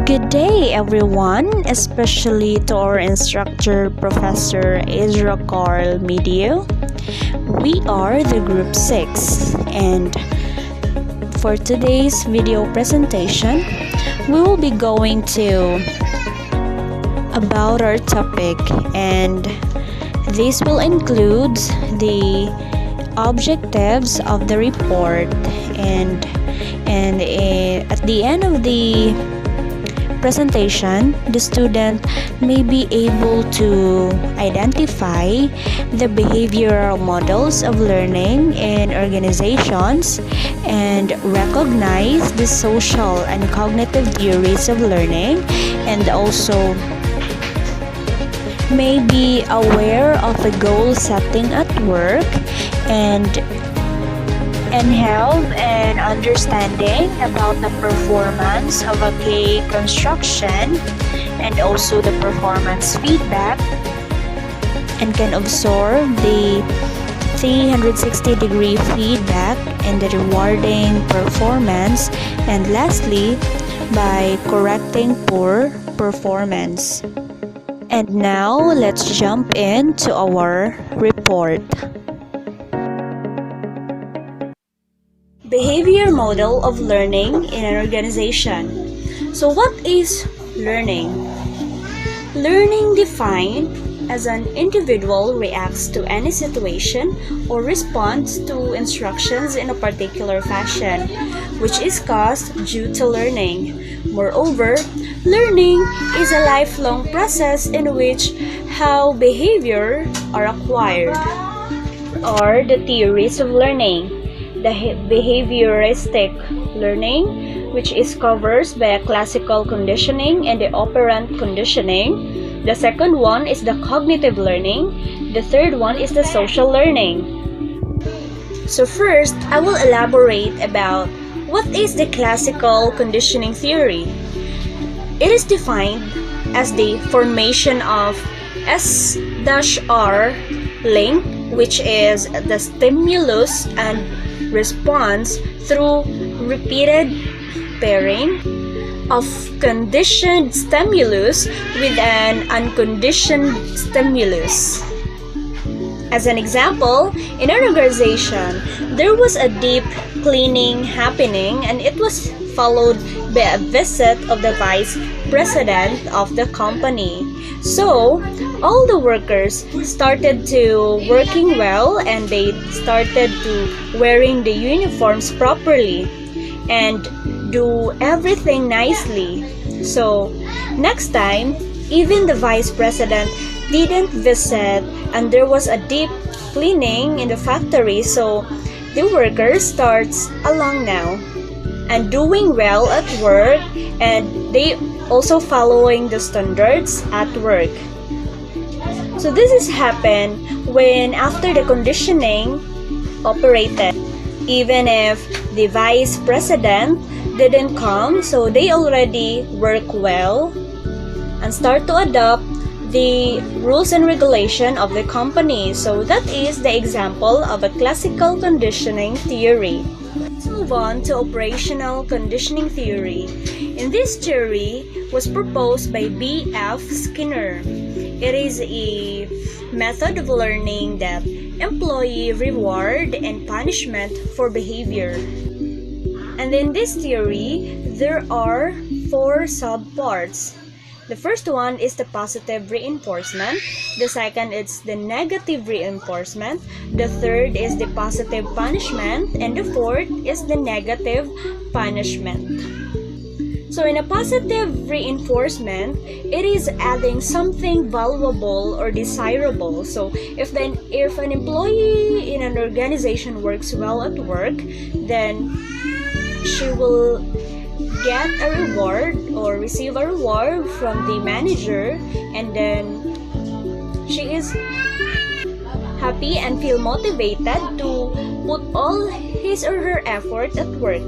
Good day, everyone, especially to our instructor, Professor Ezra Carl Medio. We are the Group 6, and for today's video presentation, we will be going to about our topic, and this will include the objectives of the report, and at the end of the presentation, the student may be able to identify the behavioral models of learning in organizations and recognize the social and cognitive theories of learning, and also may be aware of the goal setting at work and have an understanding about the performance of a K construction and also the performance feedback, and can absorb the 360-degree feedback and the rewarding performance, and lastly, by correcting poor performance. And now, let's jump into our report. Behavior model of learning in an organization. So what is learning? Learning defined as an individual reacts to any situation or responds to instructions in a particular fashion, which is caused due to learning. Moreover, learning is a lifelong process in which how behavior are acquired, or the theories of learning. The behavioristic learning, which is covered by a classical conditioning and the operant conditioning. The second one is the cognitive learning. The third one is the social learning. So first, I will elaborate about what is the classical conditioning theory. It is defined as the formation of S-R link, which is the stimulus and response through repeated pairing of conditioned stimulus with an unconditioned stimulus. As an example, in an organization, there was a deep cleaning happening, and it was followed by a visit of the vice president of the company. So, all the workers started to working well, and they started to wearing the uniforms properly and do everything nicely. So, next time, even the vice president didn't visit, and there was a deep cleaning in the factory, so the workers starts along now and doing well at work, and they also following the standards at work. So this has happened when after the conditioning operated, even if the vice president didn't come, so they already work well and start to adopt the rules and regulation of the company. So that is the example of a classical conditioning theory. Let's move on to operational conditioning theory. In this theory was proposed by B.F. Skinner. It is a method of learning that employ reward and punishment for behavior. And in this theory, there are 4 subparts. The first one is the positive reinforcement. The second is the negative reinforcement. The third is the positive punishment. And the fourth is the negative punishment. So in a positive reinforcement, it is adding something valuable or desirable. So if an employee in an organization works well at work, then she will get a reward or receive a reward from the manager, and then she is happy and feel motivated to put all his or her effort at work.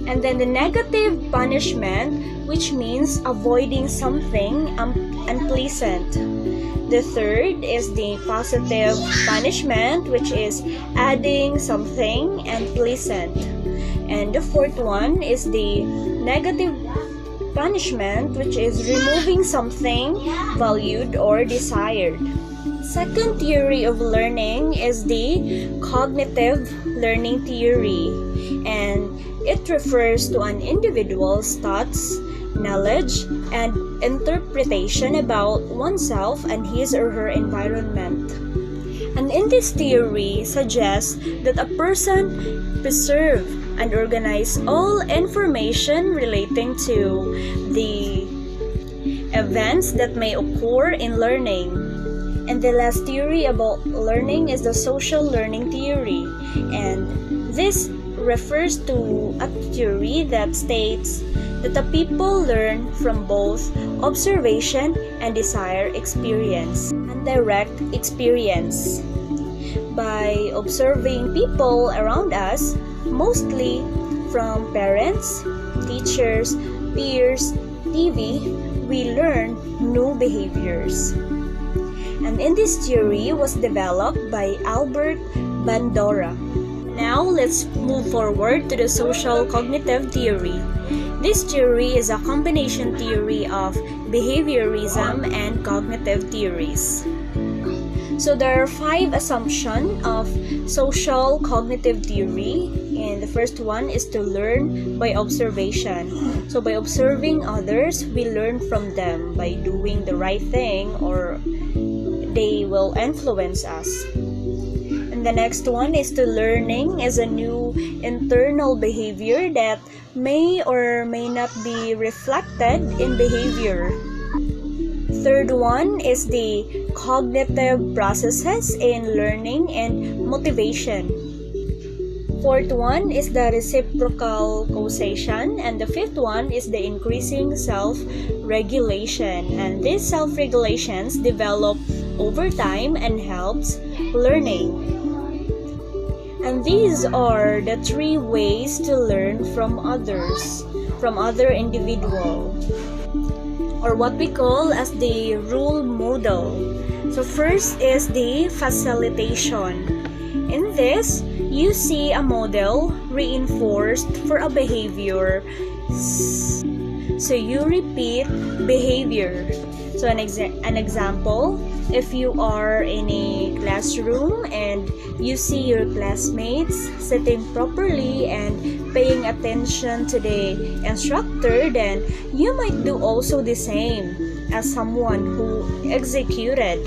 And then the negative punishment, which means avoiding something unpleasant. The third is the positive punishment, which is adding something and pleasant. And the fourth one is the negative punishment, which is removing something valued or desired. Second theory of learning is the cognitive learning theory, and it refers to an individual's thoughts, knowledge, and interpretation about oneself and his or her environment. And in this theory suggests that a person preserve and organize all information relating to the events that may occur in learning. And the last theory about learning is the social learning theory, and this refers to a theory that states that the people learn from both observation and desired experience and direct experience. By observing people around us, mostly from parents, teachers, peers, TV, we learn new behaviors. And in this theory was developed by Albert Bandura. Now let's move forward to the social cognitive theory. This theory is a combination theory of behaviorism and cognitive theories. So there are 5 assumptions of social cognitive theory, and the first one is to learn by observation. So by observing others, we learn from them by doing the right thing, or they will influence us. And the next one is to learning as a new internal behavior that may or may not be reflected in behavior. Third one is the cognitive processes in learning and motivation. Fourth one is the reciprocal causation, and the fifth one is the increasing self-regulation. And these self-regulations develop over time and helps learning. And these are the 3 ways to learn from others, from other individuals, or what we call as the role model. So first is the facilitation. In this, you see a model reinforced for a behavior. So you repeat behavior. So an example, if you are in a classroom and you see your classmates sitting properly and paying attention to the instructor, then you might do also the same as someone who executed.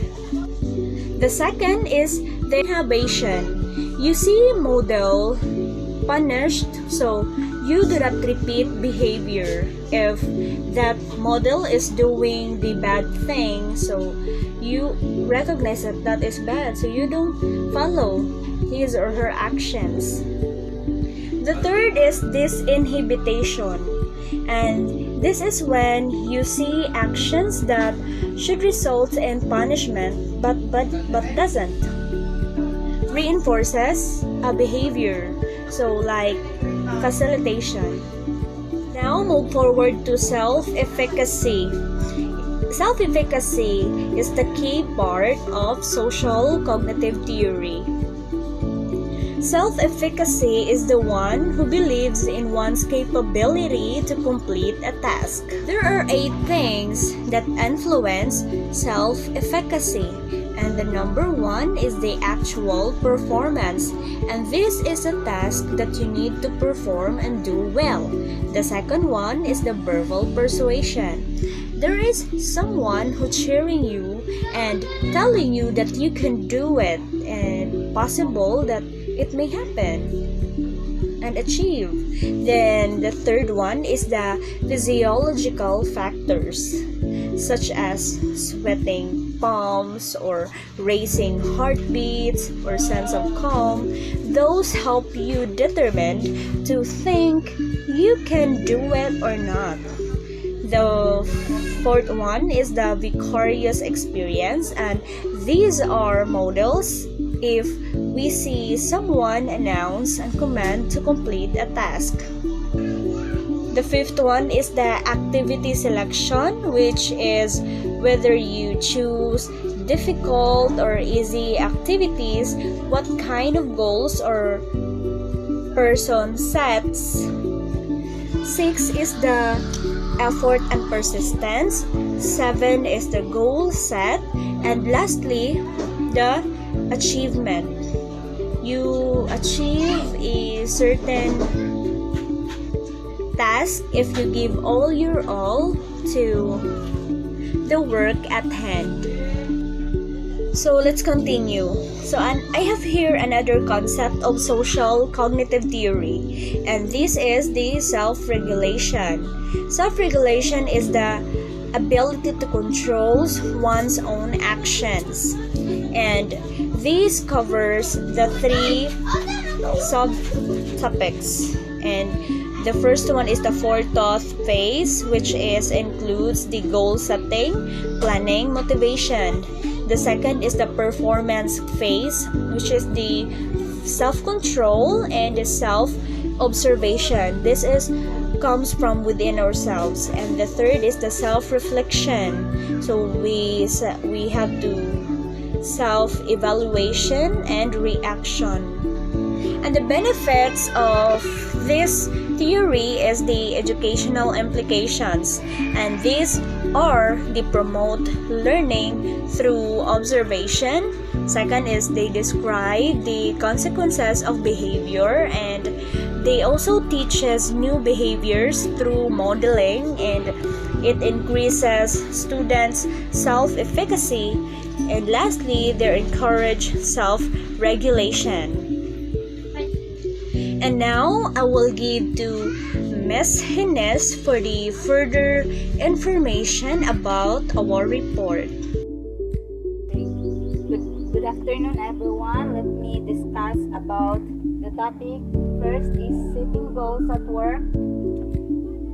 The second is the inhibition. You see model punished, so you do not repeat behavior. If that model is doing the bad thing, so you recognize that that is bad, so you don't follow his or her actions. The third is disinhibition, and this is when you see actions that should result in punishment but doesn't. Reinforces a behavior, so like facilitation. Now move forward to self-efficacy. Self-efficacy is the key part of social cognitive theory. Self-efficacy is the one who believes in one's capability to complete a task. There are 8 things that influence self-efficacy, and the number 1 is the actual performance, and this is a task that you need to perform and do well. The second one is the verbal persuasion. There is someone who cheering you and telling you that you can do it and possible that it may happen and achieve. Then the third one is the physiological factors such as sweating palms or racing heartbeats or sense of calm. Those help you determine to think you can do it or not. The fourth one is the vicarious experience, and these are models if we see someone announce and command to complete a task. The fifth one is the activity selection, which is whether you choose difficult or easy activities, what kind of goals or person sets. 6 is the effort and persistence. 7 is the goal set. And lastly, the achievement. You achieve a certain task if you give all your all to the work at hand. So let's continue. So I have here another concept of social cognitive theory, and this is the self-regulation. Self-regulation is the ability to control one's own actions, and this covers the 3 subtopics. And the first one is the forethought phase, which includes the goal setting, planning, motivation. The second is the performance phase, which is the self-control and the self-observation. This comes from within ourselves. And the third is the self-reflection. So we have to self-evaluation and reaction. And the benefits of this theory is the educational implications, and these are they promote learning through observation. Second is they describe the consequences of behavior, and they also teaches new behaviors through modeling, and it increases students' self-efficacy. And lastly, they encourage self-regulation. And now I will give to Ms. Hines for the further information about our report. Good afternoon, everyone. Let me discuss about the topic. First is setting goals at work,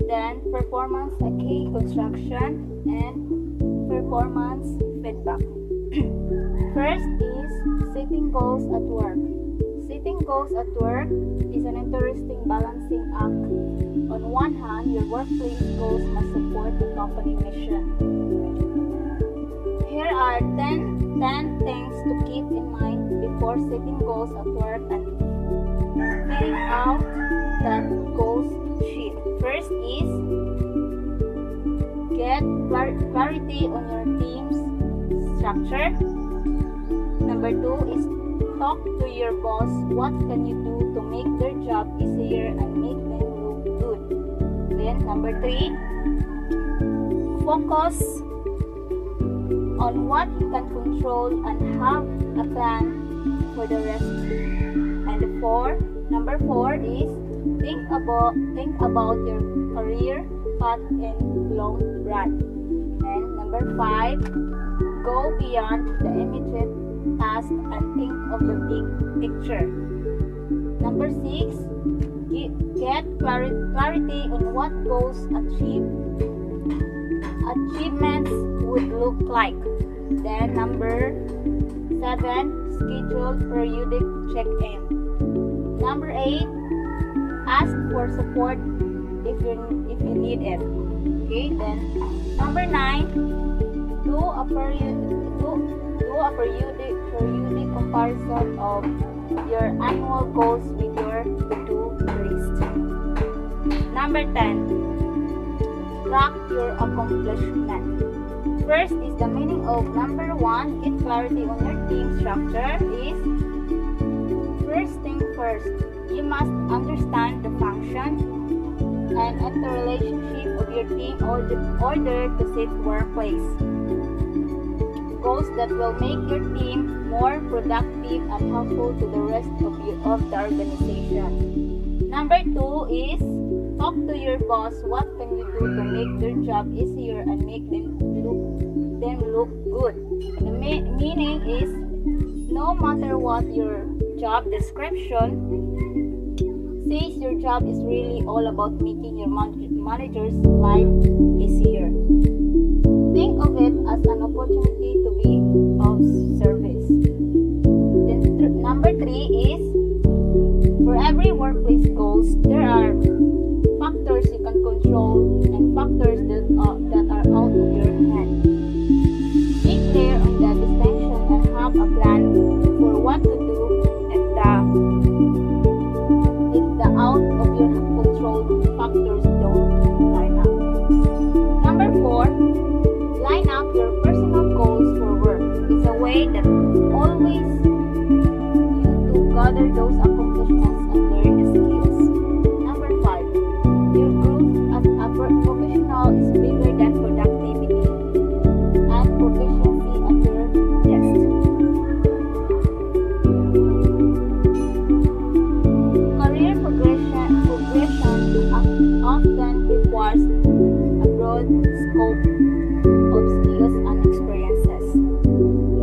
then performance a key construction, and performance feedback. First is setting goals at work. Setting goals at work is an interesting balancing act. On one hand, your workplace goals must support the company mission. Here are 10 things to keep in mind before setting goals at work and filling out that goals sheet. First is get clarity on your team's structure. Number 2 is talk to your boss. What can you do to make their job easier and make them look good? Then number 3, focus on what you can control and have a plan for the rest. And number 4 is think about your career path in long run. And number 5, go beyond the immediate task and think of the big picture. Number 6, get clarity on what goals achievements would look like. Then number 7, schedule periodic check-in. Number 8, ask for support if you need it. Okay, then number 9, do a periodic comparison of your annual goals with your to-do list. Number 10, track your accomplishment. First is the meaning of number 1, get clarity on your team structure is first thing first. You must understand the function and interrelationship of your team in order to set workplace goals that will make your team more productive and helpful to the rest of the organization. Number 2 is talk to your boss. What can you do to make their job easier and make them look good? The meaning is no matter what your job description says, your job is really all about making your manager's life easier. Think of it as an opportunity to be of service. Then number 3 is for every workplace goals, there are factors you can control and factors that are out of your hand. Be clear on the distinction and have a plan for what to do if the out of your control factors don't line up. way that always you to gather those accomplishments and learn the skills. Number 5, your growth as a professional is bigger than productivity and proficiency at your test. Career progression often requires a broad scope of skills and experiences.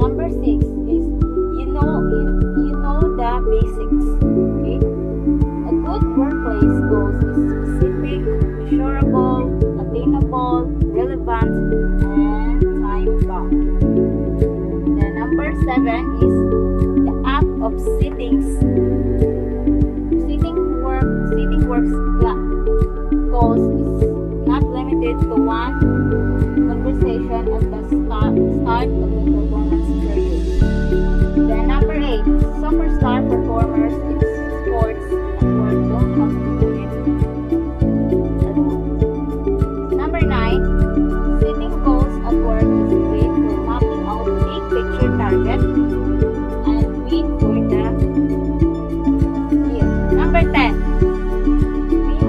Number 6 is you know the basics. Okay? A good workplace goals is specific, measurable, attainable, relevant, and time-bound. Then number 7 is the act of sitting works goals is not limited to one conversation at the start of the performance period. Then number 8, superstar performers in sports at work don't have to do it alone. Number 9, setting goals at work is great for mapping out big picture targets and win for the year. Number 10,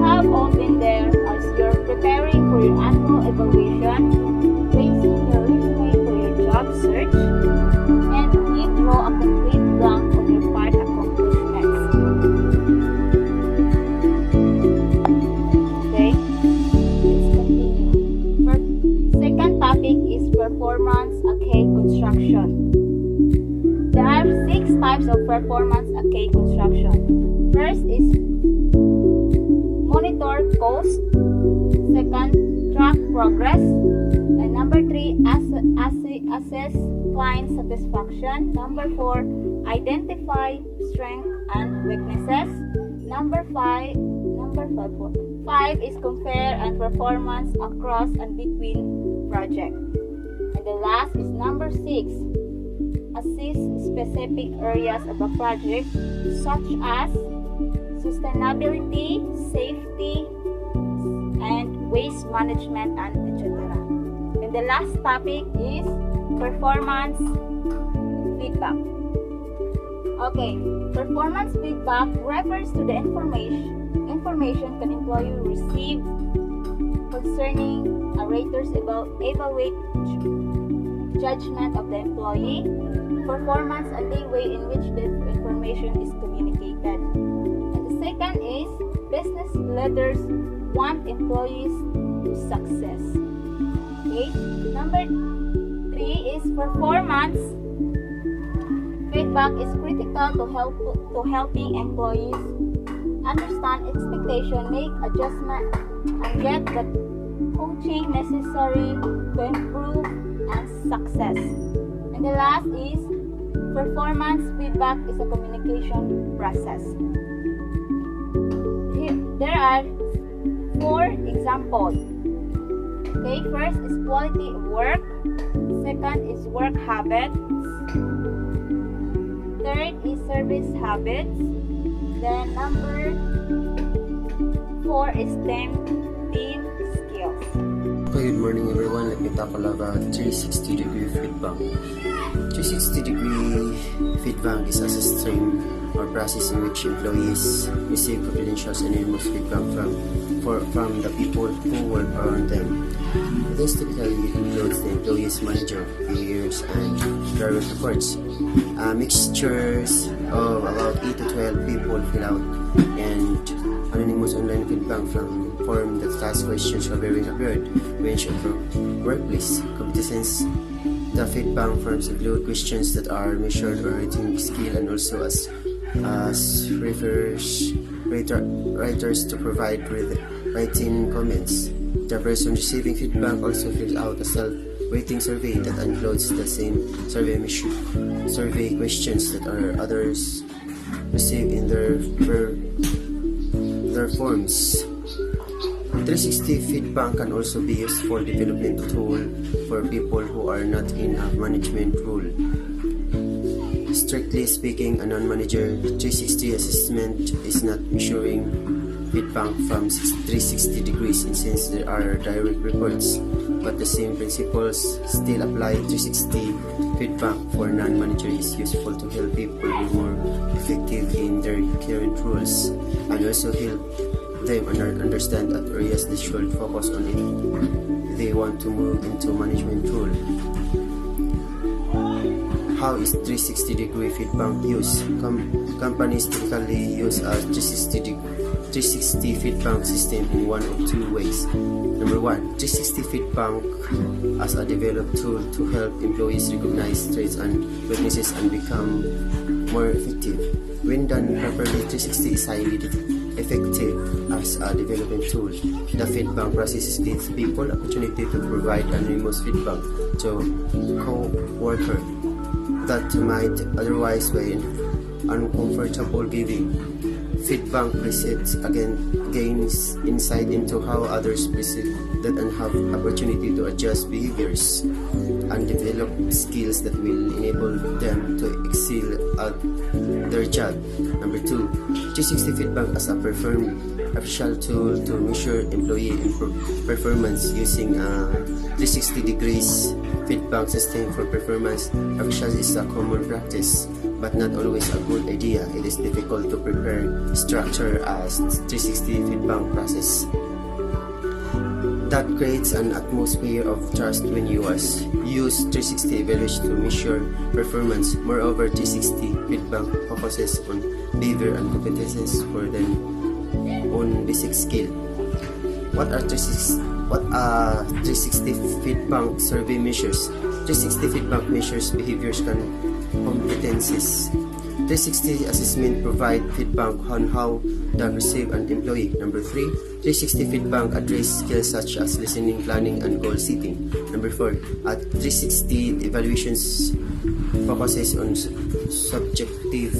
have all been there as you're preparing for your annual evaluation, placing your resume for your job search, and you draw a complete blank on your part accomplishments. Okay, let's continue. Second topic is performance arcade construction. There are 6 types of performance arcade construction. First is monitor cost, second, track progress, and number 3, assess client satisfaction, number 4, identify strengths and weaknesses, number 5 is compare and performance across and between projects, and the last is number 6, assess specific areas of a project such as sustainability, safety, and waste management, and etc. And the last topic is performance feedback. Okay, performance feedback refers to the information an employee receive concerning a rater's evaluate judgment of the employee performance and the way in which this information is communicated. Second is business leaders want employees to success. Okay. Number 3 is performance feedback is critical to helping employees understand expectation, make adjustment, and get the coaching necessary to improve and success. And the last is performance feedback is a communication process. There are 4 examples. Okay, first is quality of work. Second is work habits. Third is service habits. Then number 4 is team skills. Okay, good morning everyone. Let me tackle about 360-degree feedback. 360-degree feedback is a system or process in which employees receive confidential and anonymous feedback from the people who work around them. This typically includes the employee's manager, peers, and direct reports. Mixtures of about 8 to 12 people fill out and anonymous online feedback from form that asks questions covering a broad range of workplace competence. The feedback forms include questions that are measured or rating skill and also as refers writers to provide with writing comments. The person receiving feedback also fills out a self-rating survey that includes the same survey questions that others receive in their forms. 360 feedback can also be used for development tool for people who are not in a management role. Strictly speaking, a non-manager 360 assessment is not measuring feedback from 360 degrees since there are direct reports, but the same principles still apply. 360 Feedback for non-manager is useful to help people be more effective in their current roles and also help them understand that areas they should focus on if they want to move into management role. How is 360-degree feedback used? Companies typically use a 360 feedback system in one of two ways. Number one, 360 feedback as a developed tool to help employees recognize traits and weaknesses and become more effective. When done properly, 360 is highly effective as a development tool. The feedback process gives people opportunity to provide anonymous feedback to co-worker that might otherwise be uncomfortable giving. Feedback presets gains insight into how others perceive that and have opportunity to adjust behaviors and develop skills that will enable them to excel at their job. Number two, 360 feedback as a official tool to measure employee performance using a 360 degrees feedback system for performance. Official is a common practice, but not always a good idea. It is difficult to prepare structure as 360 feedback process that creates an atmosphere of trust when you use 360 evaluation to measure performance. Moreover, 360 feedback focuses on behavior and competences for their own basic skill. What are 360 feedback survey measures? 360 feedback measures behaviors and competencies. 360 assessment provide feedback on how the receive an employee. Number 3, 360 feedback address skills such as listening, planning, and goal setting. Number 4, at 360 evaluations focuses on subjective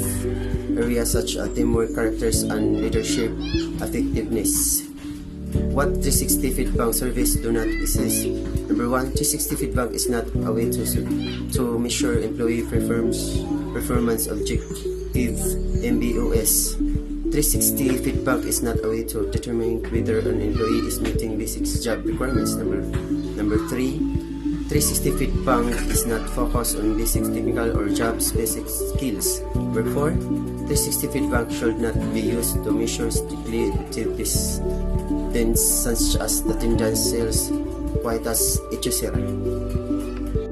areas such as teamwork, characters, and leadership effectiveness. What 360 feedback surveys do not assess? Number 1, 360 feedback is not a way to measure employee performance objective MBOS. 360 feedback is not a way to determine whether an employee is meeting basic job requirements. Number 3, 360 feedback is not focused on basic technical or job specific skills. Number 4, 360 feedback should not be used to measure strictly activities such as attendance, sales, quotas, etc.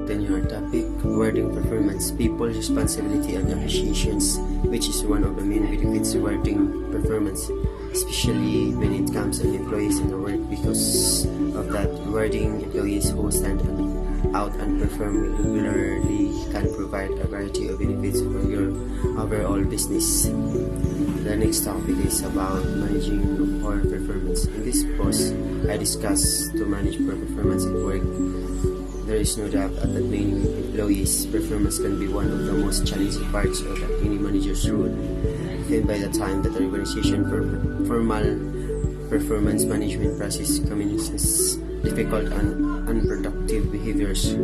Then your topic, rewarding performance, people's responsibility and appreciations, which is one of the main benefits rewarding performance, especially when it comes to employees in the work. Because of that, rewarding employees who stand out and perform regularly can provide a variety of benefits for your overall business. The next topic is about managing poor performance. In this post, I discuss to manage poor performance at work. There is no doubt that many employees' performance can be one of the most challenging parts of any manager's role. Even by the time that the organization for formal performance management process commences, difficult and unproductive behaviors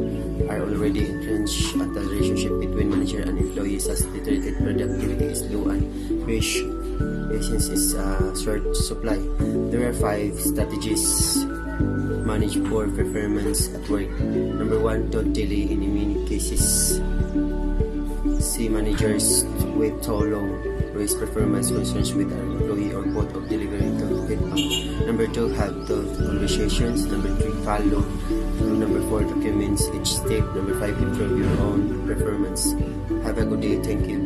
are already entrenched at the relationship between manager and employees as deteriorated productivity is low and patience is short supply. There are 5 strategies manage poor performance at work. Number 1, don't delay in many cases. See managers wait too long, raise performance concerns with an employee or both of delivering the feedback. Number 2, have tough conversations. Number 3, follow. Number 4, documents each step. Number 5, improve your own performance. Have a good day. Thank you.